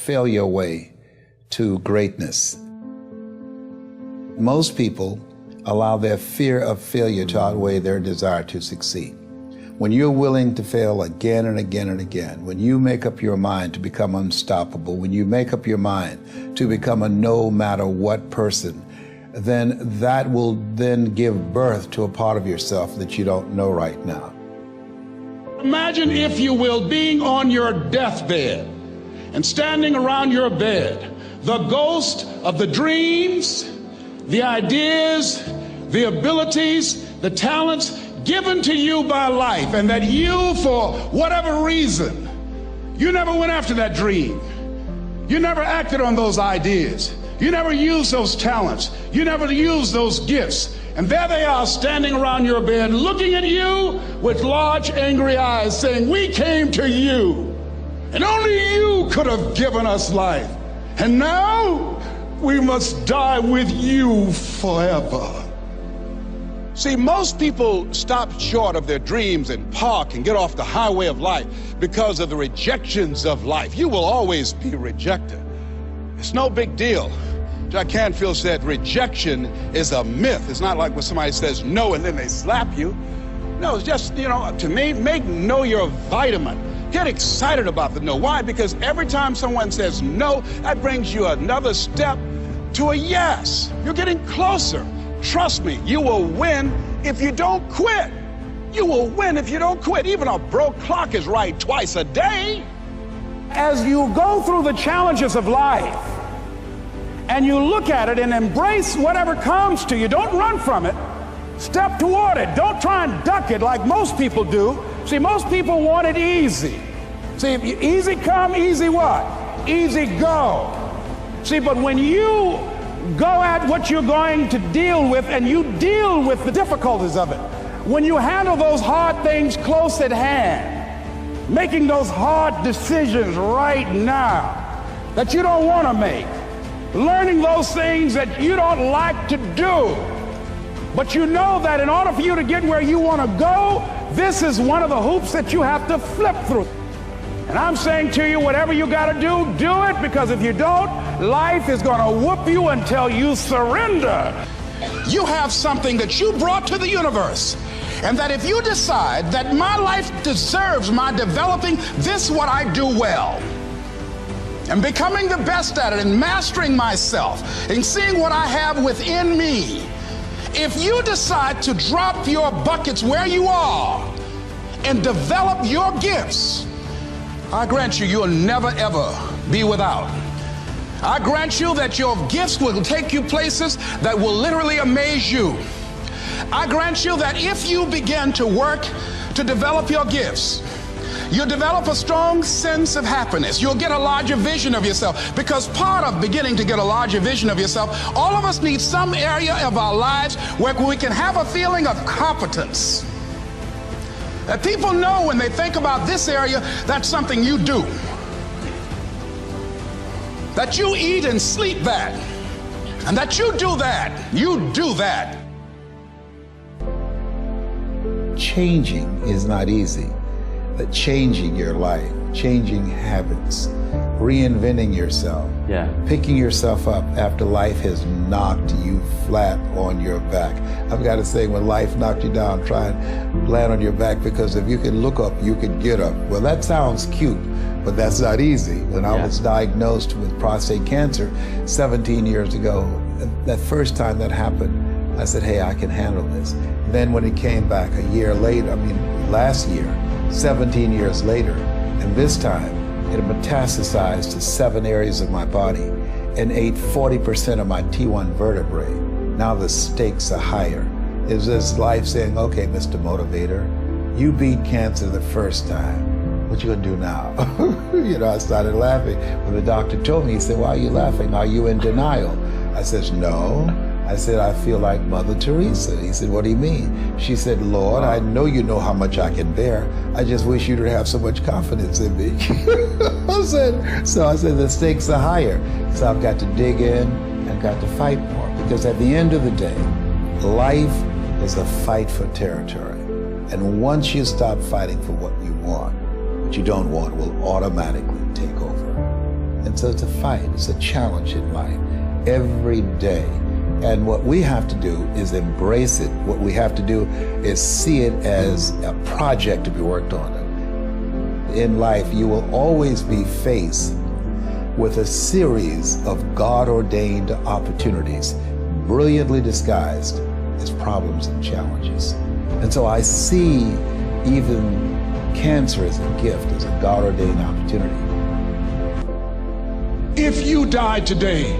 failure way to greatness. Most people allow their fear of failure to outweigh their desire to succeed. When you're willing to fail again and again and again, when you make up your mind to become unstoppable, when you make up your mind to become a no matter what person, then that will then give birth to a part of yourself that you don't know right now. Imagine, if you will, being on your deathbed and standing around your bed, the ghost of the dreams, the ideas, the abilities, the talents given to you by life, and that you, for whatever reason, you never went after that dream. You never acted on those ideas. You never used those talents. You never used those gifts. And there they are standing around your bed looking at you with large angry eyes saying, "We came to you, and only you could have given us life. And now we must die with you forever." See, most people stop short of their dreams and park and get off the highway of life because of the rejections of life. You will always be rejected. It's no big deal. Jack Canfield said rejection is a myth. It's not like when somebody says no and then they slap you. No, it's just, to me, make no your vitamin. Get excited about the no. Why? Because every time someone says no, that brings you another step to a yes. You're getting closer. Trust me, you will win if you don't quit. You will win if you don't quit. Even a broke clock is right twice a day. As you go through the challenges of life and you look at it and embrace whatever comes to you, don't run from it. Step toward it. Don't try and duck it like most people do. See, most people want it easy. See, easy come, easy what? Easy go. See, but when you go at what you're going to deal with and you deal with the difficulties of it, when you handle those hard things close at hand, making those hard decisions right now that you don't want to make, learning those things that you don't like to do, but you know that in order for you to get where you want to go, this is one of the hoops that you have to flip through. And I'm saying to you, whatever you got to do, do it, because if you don't, life is going to whoop you until you surrender. You have something that you brought to the universe, and that if you decide that my life deserves my developing this what I do well, and becoming the best at it, and mastering myself, and seeing what I have within me, if you decide to drop your buckets where you are and develop your gifts, I grant you, you'll never ever be without. I grant you that your gifts will take you places that will literally amaze you. I grant you that if you begin to work to develop your gifts, you'll develop a strong sense of happiness. You'll get a larger vision of yourself, because part of beginning to get a larger vision of yourself, all of us need some area of our lives where we can have a feeling of competence. That people know when they think about this area, that's something you do. That you eat and sleep that. And that you do that. You do that. Changing is not easy. But changing your life, changing habits, reinventing yourself, picking yourself up after life has knocked you flat on your back. I've got to say, when life knocked you down, try and land on your back, because if you can look up, you can get up. Well, that sounds cute, but that's not easy. When I was diagnosed with prostate cancer 17 years ago, that first time that happened, I said, hey, I can handle this. Then when it came back a year later, last year, 17 years later, and this time it metastasized to 7 areas of my body and ate 40% of my T1 vertebrae. Now the stakes are higher. It's just life saying, okay, Mr. Motivator, you beat cancer the first time. What you gonna do now? I started laughing. When the doctor told me, he said, why are you laughing? Are you in denial? I said, no. I said, I feel like Mother Teresa. He said, what do you mean? She said, Lord, I know you know how much I can bear. I just wish you to have so much confidence in me. I said, the stakes are higher. So I've got to dig in and got to fight more. Because at the end of the day, life is a fight for territory. And once you stop fighting for what you want, what you don't want will automatically take over. And so it's a fight, it's a challenge in life every day. And what we have to do is embrace it. What we have to do is see it as a project to be worked on. In life, you will always be faced with a series of God-ordained opportunities, brilliantly disguised as problems and challenges. And so I see even cancer as a gift, as a God-ordained opportunity. If you died today,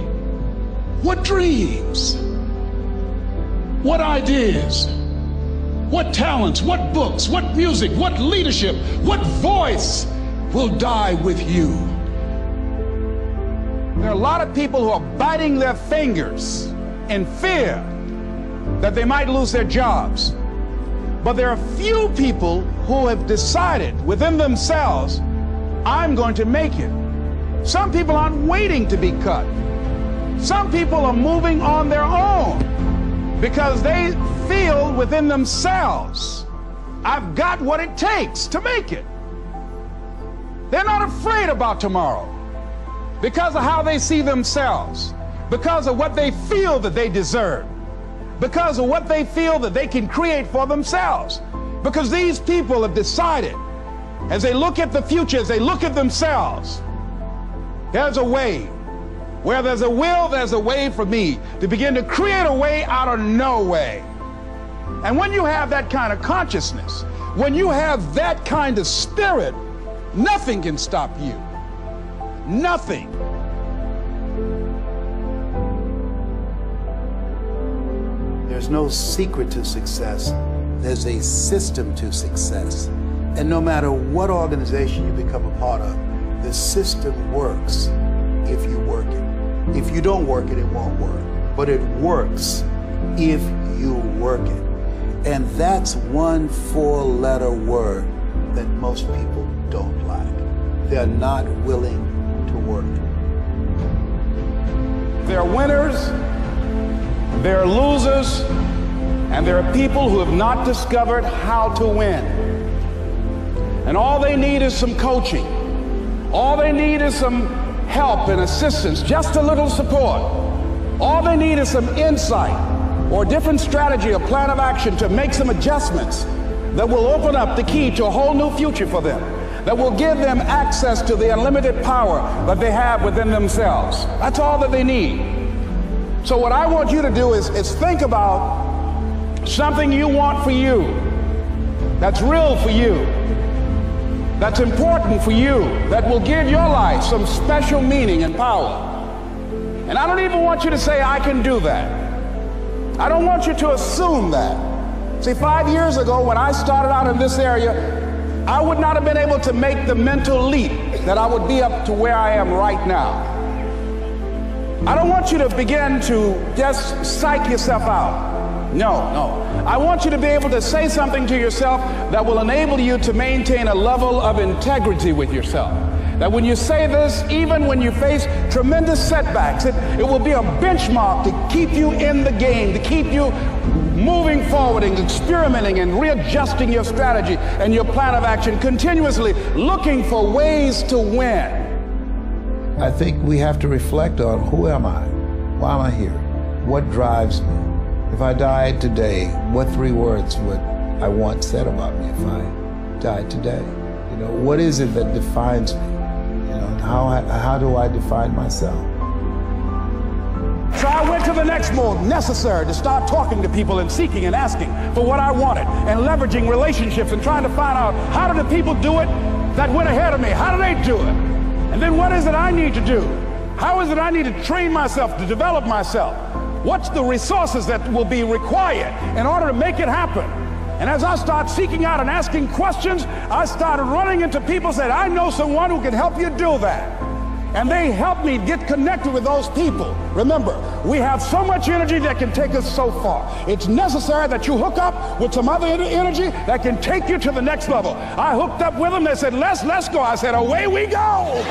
what dreams, what ideas, what talents, what books, what music, what leadership, what voice will die with you? There are a lot of people who are biting their fingers in fear that they might lose their jobs. But there are few people who have decided within themselves, I'm going to make it. Some people aren't waiting to be cut. Some people are moving on their own because they feel within themselves, I've got what it takes to make it. They're not afraid about tomorrow because of how they see themselves, because of what they feel that they deserve, because of what they feel that they can create for themselves. Because these people have decided, as they look at the future, as they look at themselves, there's a way. Where there's a will, there's a way for me to begin to create a way out of no way. And when you have that kind of consciousness, when you have that kind of spirit, nothing can stop you. Nothing. There's no secret to success. There's a system to success. And no matter what organization you become a part of, the system works if you work it. If you don't work it, it won't work. But it works if you work it. And that's one four-letter word that most people don't like. They're not willing to work it. There are winners, there are losers, and there are people who have not discovered how to win. And all they need is some coaching. All they need is some help and assistance, just a little support. All they need is some insight or a different strategy, a plan of action to make some adjustments that will open up the key to a whole new future for them, that will give them access to the unlimited power that they have within themselves. That's all that they need. So what I want you to do is think about something you want for you, that's real for you, that's important for you, that will give your life some special meaning and power. And I don't even want you to say, I can do that. I don't want you to assume that. See, 5 years ago when I started out in this area, I would not have been able to make the mental leap that I would be up to where I am right now. I don't want you to begin to just psych yourself out. No. I want you to be able to say something to yourself that will enable you to maintain a level of integrity with yourself. That when you say this, even when you face tremendous setbacks, it will be a benchmark to keep you in the game, to keep you moving forward and experimenting and readjusting your strategy and your plan of action, continuously looking for ways to win. I think we have to reflect on, who am I? Why am I here? What drives me? If I died today, what 3 words would I want said about me if I died today? You know, what is it that defines me? You know, how do I define myself? So I went to the next mode necessary to start talking to people and seeking and asking for what I wanted and leveraging relationships and trying to find out, how do the people do it that went ahead of me? How do they do it? And then what is it I need to do? How is it I need to train myself, to develop myself? What's the resources that will be required in order to make it happen? And as I start seeking out and asking questions, I started running into people who said, I know someone who can help you do that. And they helped me get connected with those people. Remember, we have so much energy that can take us so far. It's necessary that you hook up with some other energy that can take you to the next level. I hooked up with them. They said, let's go. I said, away we go.